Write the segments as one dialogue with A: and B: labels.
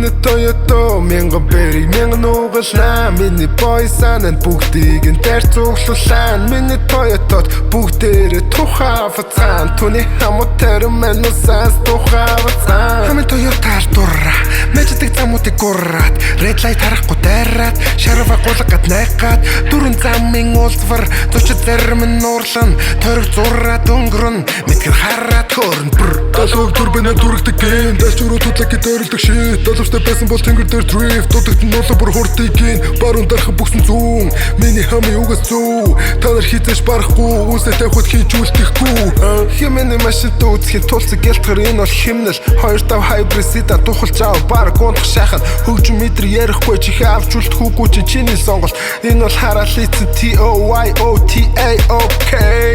A: Миний Toyota мянган бэрийг мянган угална. Миний бойсан бүгдийг нь дээр цуглуулсан. Миний Toyota-д бүгдээрээ тухай авцсан. Түүний хамт тэрмэн усаас тухай авцсан. Хамгийн Toyota-ар дурра мэждэг замуудыг гурраад red light харахгүй дайраад шарва гулгад найгаад дөрөн замын уулзвар зочид зарим нь нуурлан ториг зураад өнгөрөн мэдгэр хараад хөөрн долоо турбина дүрэгдэг гин дэш чуруу тудлаг гитэрэлдэг шит долоостой байсан бол тэнгэр дээр drift дутагт нь нуулаа бүр хурдыг гин баруун дарах бүсэн зүүн миний хамын угас зүү та нар хизээш барахгүй үсээ тавихуд хийж үлдэхгүй хэмэний машинтай үзэхийн тулцэг гялтгар энэ бол химнэл 2.5 hybrid sedan тухалж аав баг гонх шахаад хөгжим метр ярихгүй чихээ авч үлдэхгүй чи чиний сонголт энэ бол хараа лицэн Toyota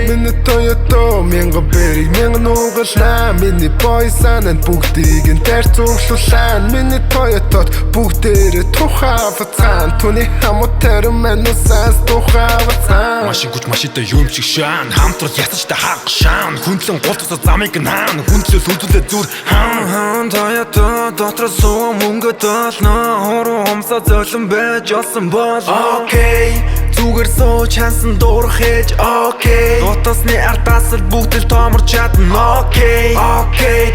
A: миний Toyota мянган бэрийг мянган угална миний бойсан бүгдийг нь дээр цуглуулсан миний Toyota-д бүгдээрээ тухай авцсан түүний хамт тэрмэн усаас тухай авцсан
B: машин хүч машинтай юм шиг шаан хамтрал ясачтай хаг шаан хүндлэн гултгасаа замыг наан хүндлэл хүндлээ зүр хаан Toyota дотор суу мөнгө толно хоруу хомсоо зөөлөн байж олсон бол окей зүгээр сууч хансан дуурах хийж окей дотосны ардаас л бүгд л тоомор чадна окей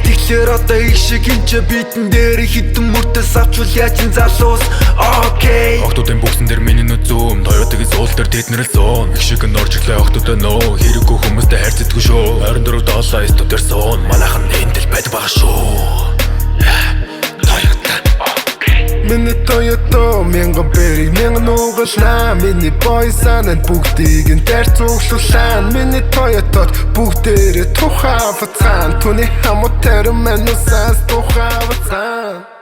B: тэгэхээр одоо их шиг хинчэ битэн дээр хитэн мөртөөс авчвал яаж ин залуус окей охтуудын бүгсэн дээр миний нүд зүүм Toyota-гийн суул дээр тэднэр л зоон их шиг нь оржиглаа охтуудаа нөө хэрэггүй хүмүүстэй хайрцдаггүй шүү 24 доллар студ дээр суун манайхан эндэл байдаг байгаа шүү
A: миний Toyota мянган бэрийг мянган угална миний бойсан бүгдийг нь дээр цуглуулсан миний Toyota-д бүгдээрээ тухай авцсан түүний хамт тэрмэн усаас тухай авцсан